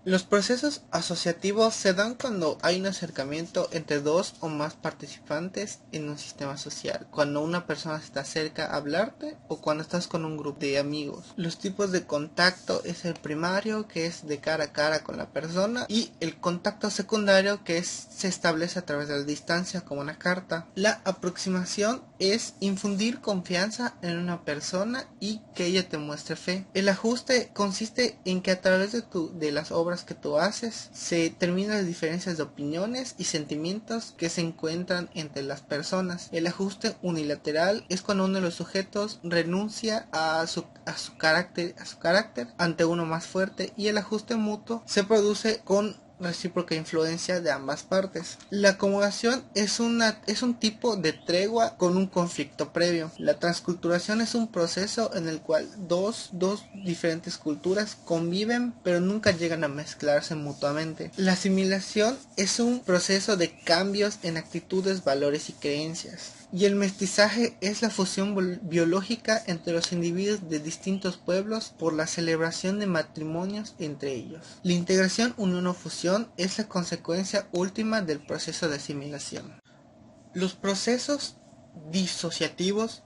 Los procesos asociativos se dan cuando hay un acercamiento entre dos o más participantes en un sistema social, cuando una persona se te acerca a hablarte o cuando estás con un grupo de amigos. Los tipos de contacto es el primario, que es de cara a cara con la persona, y el contacto secundario, que se establece a través de la distancia, como una carta. La aproximación es infundir confianza en una persona y que ella te muestre fe. El ajuste consiste en que a través de las obras que tú haces se terminan las diferencias de opiniones y sentimientos que se encuentran entre las personas. El ajuste unilateral es cuando uno de los sujetos renuncia a su carácter ante uno más fuerte, y el ajuste mutuo se produce con recíproca influencia de ambas partes. La acomodación es un tipo de tregua con un conflicto previo. La transculturación es un proceso en el cual dos diferentes culturas conviven pero nunca llegan a mezclarse mutuamente. La asimilación es un proceso de cambios en actitudes, valores y creencias. Y el mestizaje es la fusión biológica entre los individuos de distintos pueblos por la celebración de matrimonios entre ellos. La integración, unión o fusión es la consecuencia última del proceso de asimilación. Los procesos disociativos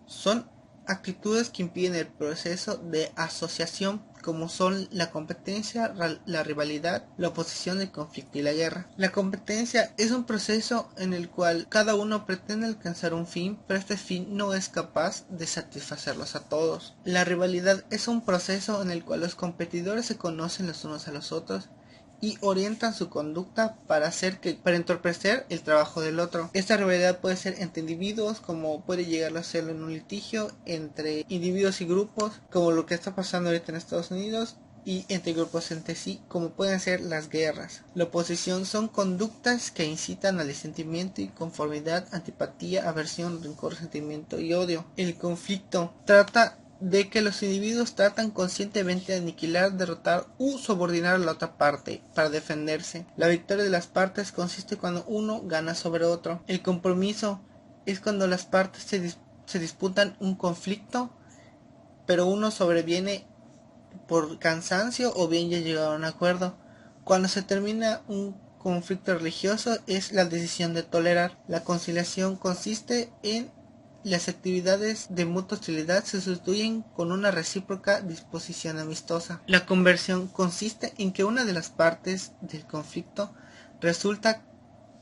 son actitudes que impiden el proceso de asociación, como son la competencia, la rivalidad, la oposición, el conflicto y la guerra. La competencia es un proceso en el cual cada uno pretende alcanzar un fin, pero este fin no es capaz de satisfacerlos a todos. La rivalidad es un proceso en el cual los competidores se conocen los unos a los otros y orientan su conducta para entorpecer el trabajo del otro. Esta rivalidad puede ser entre individuos, como puede llegar a serlo en un litigio entre individuos y grupos, como lo que está pasando ahorita en Estados Unidos, y entre grupos entre sí, como pueden ser las guerras. La oposición son conductas que incitan al resentimiento, inconformidad, antipatía, aversión, rencor, resentimiento y odio. El conflicto trata de que los individuos tratan conscientemente de aniquilar, derrotar u subordinar a la otra parte para defenderse. La victoria de las partes consiste cuando uno gana sobre otro. El compromiso es cuando las partes se disputan un conflicto, pero uno sobreviene por cansancio o bien ya llegaron a un acuerdo. Cuando se termina un conflicto religioso es la decisión de tolerar. La conciliación consiste en las actividades de mutua hostilidad se sustituyen con una recíproca disposición amistosa. La conversión consiste en que una de las partes del conflicto resulta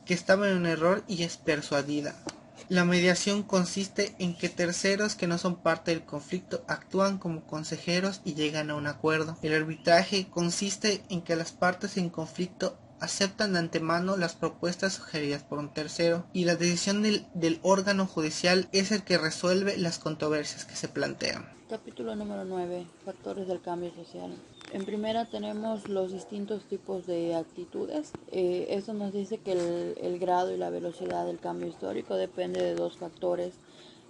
que estaba en un error y es persuadida. La mediación consiste en que terceros que no son parte del conflicto actúan como consejeros y llegan a un acuerdo. El arbitraje consiste en que las partes en conflicto aceptan de antemano las propuestas sugeridas por un tercero, y la decisión del órgano judicial es el que resuelve las controversias que se plantean. Capítulo número 9. Factores del cambio social. En primera tenemos los distintos tipos de actitudes. Esto nos dice que el grado y la velocidad del cambio histórico depende de dos factores.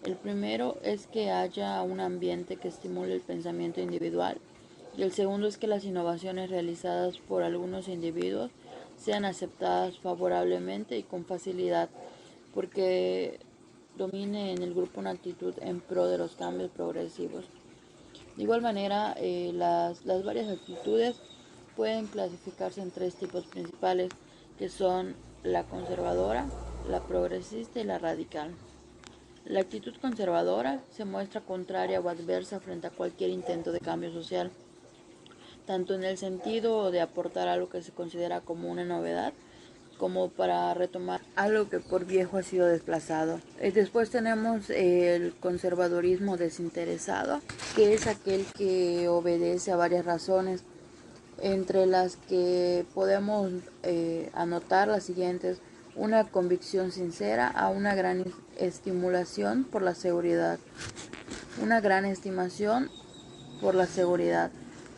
El primero es que haya un ambiente que estimule el pensamiento individual, y el segundo es que las innovaciones realizadas por algunos individuos sean aceptadas favorablemente y con facilidad, porque domine en el grupo una actitud en pro de los cambios progresivos. De igual manera, las varias actitudes pueden clasificarse en tres tipos principales, que son la conservadora, la progresista y la radical. La actitud conservadora se muestra contraria o adversa frente a cualquier intento de cambio social, tanto en el sentido de aportar algo que se considera como una novedad, como para retomar algo que por viejo ha sido desplazado. Después tenemos el conservadurismo desinteresado, que es aquel que obedece a varias razones, entre las que podemos anotar las siguientes: una convicción sincera a una gran estimulación por la seguridad, una gran estimación por la seguridad,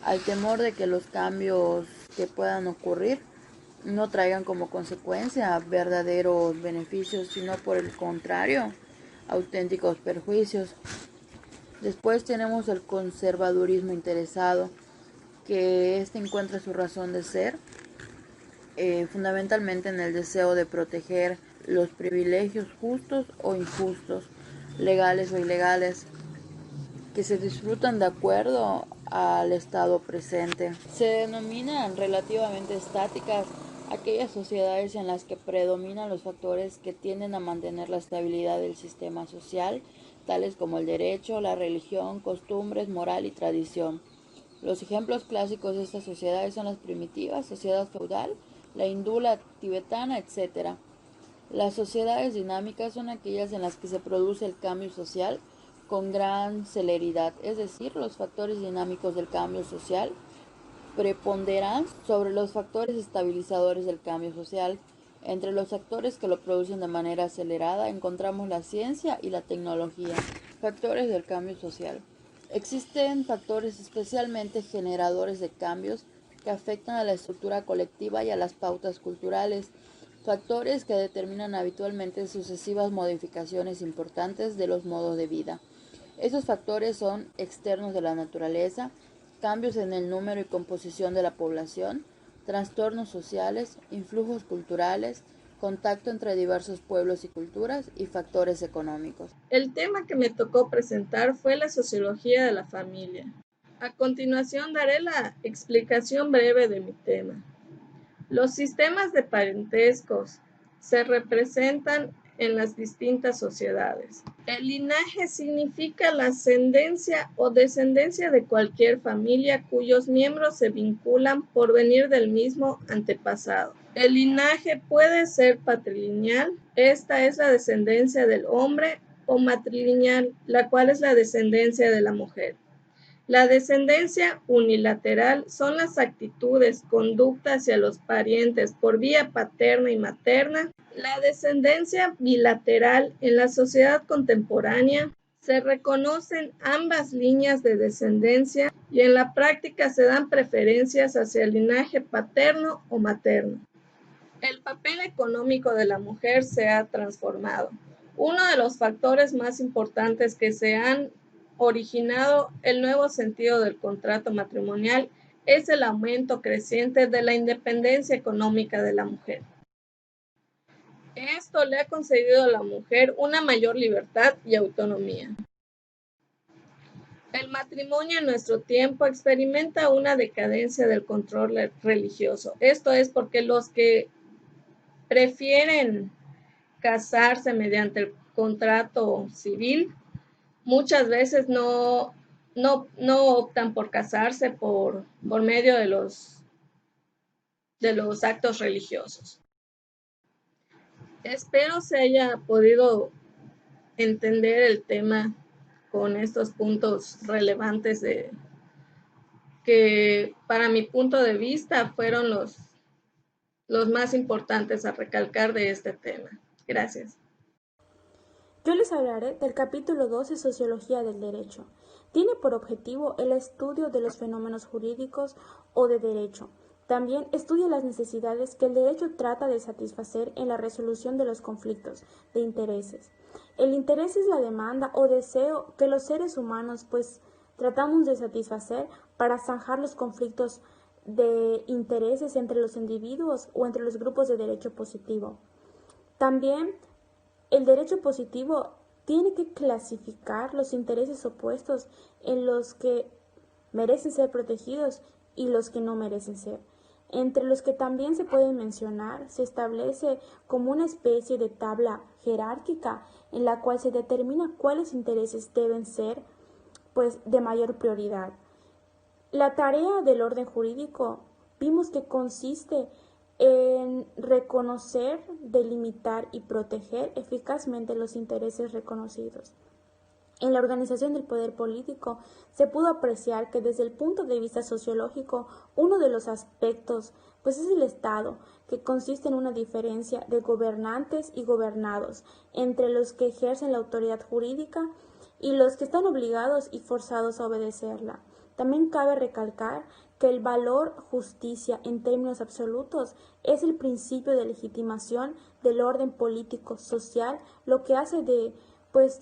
al temor de que los cambios que puedan ocurrir no traigan como consecuencia verdaderos beneficios, sino por el contrario, auténticos perjuicios. Después tenemos el conservadurismo interesado, que este encuentra su razón de ser fundamentalmente en el deseo de proteger los privilegios justos o injustos, legales o ilegales, que se disfrutan de acuerdo al estado presente. Se denominan relativamente estáticas aquellas sociedades en las que predominan los factores que tienden a mantener la estabilidad del sistema social, tales como el derecho, la religión, costumbres, moral y tradición. Los ejemplos clásicos de estas sociedades son las primitivas, sociedad feudal, la hindú, tibetana, etc. Las sociedades dinámicas son aquellas en las que se produce el cambio social con gran celeridad, es decir, los factores dinámicos del cambio social preponderan sobre los factores estabilizadores del cambio social. Entre los factores que lo producen de manera acelerada encontramos la ciencia y la tecnología. Factores del cambio social. Existen factores especialmente generadores de cambios que afectan a la estructura colectiva y a las pautas culturales, factores que determinan habitualmente sucesivas modificaciones importantes de los modos de vida. Esos factores son externos de la naturaleza, cambios en el número y composición de la población, trastornos sociales, influjos culturales, contacto entre diversos pueblos y culturas y factores económicos. El tema que me tocó presentar fue la sociología de la familia. A continuación daré la explicación breve de mi tema. Los sistemas de parentescos se representan en las distintas sociedades. El linaje significa la ascendencia o descendencia de cualquier familia cuyos miembros se vinculan por venir del mismo antepasado. El linaje puede ser patrilineal, esta es la descendencia del hombre, o matrilineal, la cual es la descendencia de la mujer. La descendencia unilateral son las actitudes, conductas hacia los parientes por vía paterna y materna. La descendencia bilateral en la sociedad contemporánea se reconocen ambas líneas de descendencia y en la práctica se dan preferencias hacia el linaje paterno o materno. El papel económico de la mujer se ha transformado. Uno de los factores más importantes que se han originado el nuevo sentido del contrato matrimonial es el aumento creciente de la independencia económica de la mujer. Esto le ha concedido a la mujer una mayor libertad y autonomía. El matrimonio en nuestro tiempo experimenta una decadencia del control religioso. Esto es porque los que prefieren casarse mediante el contrato civil muchas veces no optan por casarse por medio de los actos religiosos. Espero se haya podido entender el tema con estos puntos relevantes que para mi punto de vista fueron los más importantes a recalcar de este tema. Gracias. Yo les hablaré del capítulo 12 Sociología del Derecho. Tiene por objetivo el estudio de los fenómenos jurídicos o de derecho. También estudia las necesidades que el derecho trata de satisfacer en la resolución de los conflictos de intereses. El interés es la demanda o deseo que los seres humanos tratamos de satisfacer para zanjar los conflictos de intereses entre los individuos o entre los grupos de derecho positivo. También el derecho positivo tiene que clasificar los intereses opuestos en los que merecen ser protegidos y los que no merecen ser. Entre los que también se pueden mencionar, se establece como una especie de tabla jerárquica en la cual se determina cuáles intereses deben ser de mayor prioridad. La tarea del orden jurídico vimos que consiste en reconocer, delimitar y proteger eficazmente los intereses reconocidos. En la organización del poder político se pudo apreciar que desde el punto de vista sociológico uno de los aspectos es el Estado, que consiste en una diferencia de gobernantes y gobernados entre los que ejercen la autoridad jurídica y los que están obligados y forzados a obedecerla. También cabe recalcar que el valor justicia en términos absolutos es el principio de legitimación del orden político social, lo que hace de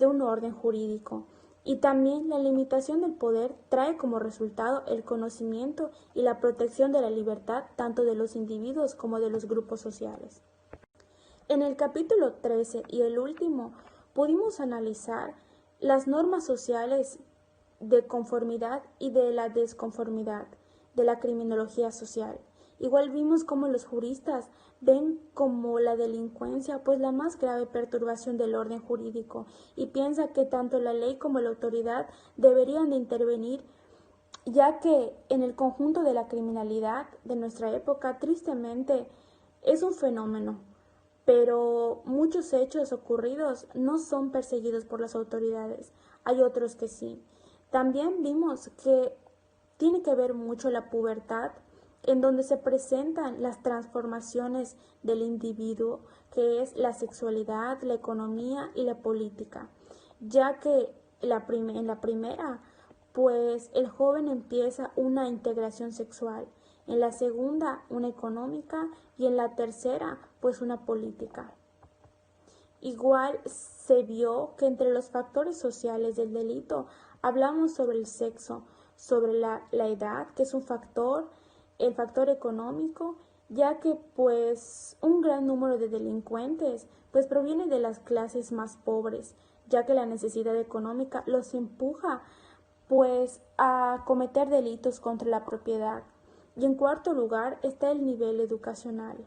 un orden jurídico. Y también la limitación del poder trae como resultado el conocimiento y la protección de la libertad tanto de los individuos como de los grupos sociales. En el capítulo 13 y el último pudimos analizar las normas sociales de conformidad y de la desconformidad, de la criminología social. Igual vimos cómo los juristas ven como la delincuencia pues la más grave perturbación del orden jurídico y piensa que tanto la ley como la autoridad deberían de intervenir, ya que en el conjunto de la criminalidad de nuestra época tristemente es un fenómeno, pero muchos hechos ocurridos no son perseguidos por las autoridades, hay otros que sí. También vimos que tiene que ver mucho la pubertad, en donde se presentan las transformaciones del individuo, que es la sexualidad, la economía y la política, ya que en la primera, pues el joven empieza una integración sexual, en la segunda una económica y en la tercera pues una política. Igual se vio que entre los factores sociales del delito hablamos sobre el sexo, sobre la edad, que es un factor, el factor económico, ya que pues un gran número de delincuentes pues proviene de las clases más pobres, ya que la necesidad económica los empuja pues a cometer delitos contra la propiedad. Y en cuarto lugar está el nivel educacional.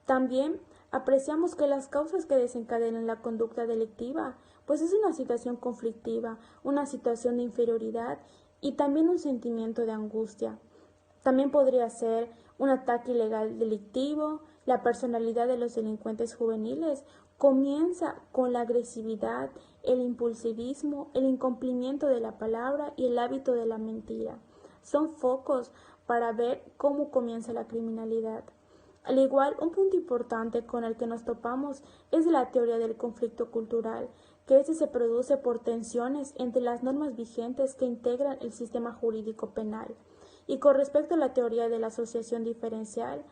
También apreciamos que las causas que desencadenan la conducta delictiva pues es una situación conflictiva, una situación de inferioridad y también un sentimiento de angustia. También podría ser un ataque ilegal delictivo. La personalidad de los delincuentes juveniles comienza con la agresividad, el impulsivismo, el incumplimiento de la palabra y el hábito de la mentira. Son focos para ver cómo comienza la criminalidad. Al igual, un punto importante con el que nos topamos es la teoría del conflicto cultural, que se produce por tensiones entre las normas vigentes que integran el sistema jurídico penal. Y con respecto a la teoría de la asociación diferencial,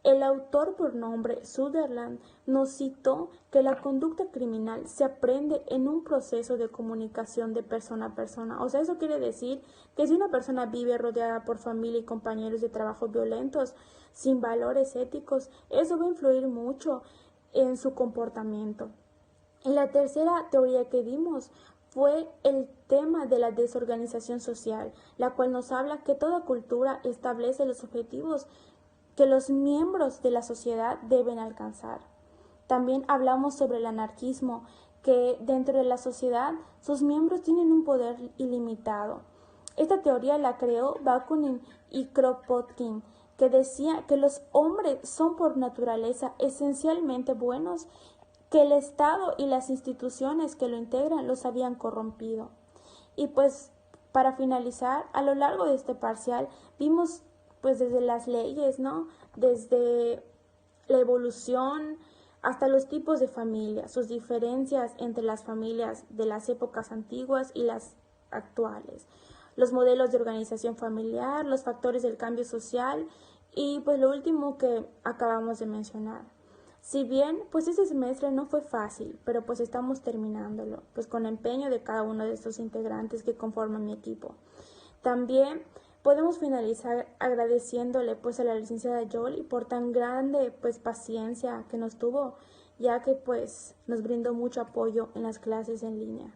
el autor por nombre Sutherland nos citó que la conducta criminal se aprende en un proceso de comunicación de persona a persona. O sea, eso quiere decir que si una persona vive rodeada por familia y compañeros de trabajo violentos, sin valores éticos, eso va a influir mucho en su comportamiento. Y la tercera teoría que vimos fue el tema de la desorganización social, la cual nos habla que toda cultura establece los objetivos que los miembros de la sociedad deben alcanzar. También hablamos sobre el anarquismo, que dentro de la sociedad sus miembros tienen un poder ilimitado. Esta teoría la creó Bakunin y Kropotkin, que decía que los hombres son por naturaleza esencialmente buenos, que el Estado y las instituciones que lo integran los habían corrompido. Y pues para finalizar, a lo largo de este parcial vimos pues desde las leyes, ¿no? Desde la evolución hasta los tipos de familias, sus diferencias entre las familias de las épocas antiguas y las actuales, los modelos de organización familiar, los factores del cambio social y pues lo último que acabamos de mencionar. Si bien, pues este semestre no fue fácil, pero pues estamos terminándolo, pues con empeño de cada uno de estos integrantes que conforman mi equipo. También podemos finalizar agradeciéndole pues a la licenciada Yoli por tan grande pues paciencia que nos tuvo, ya que pues nos brindó mucho apoyo en las clases en línea.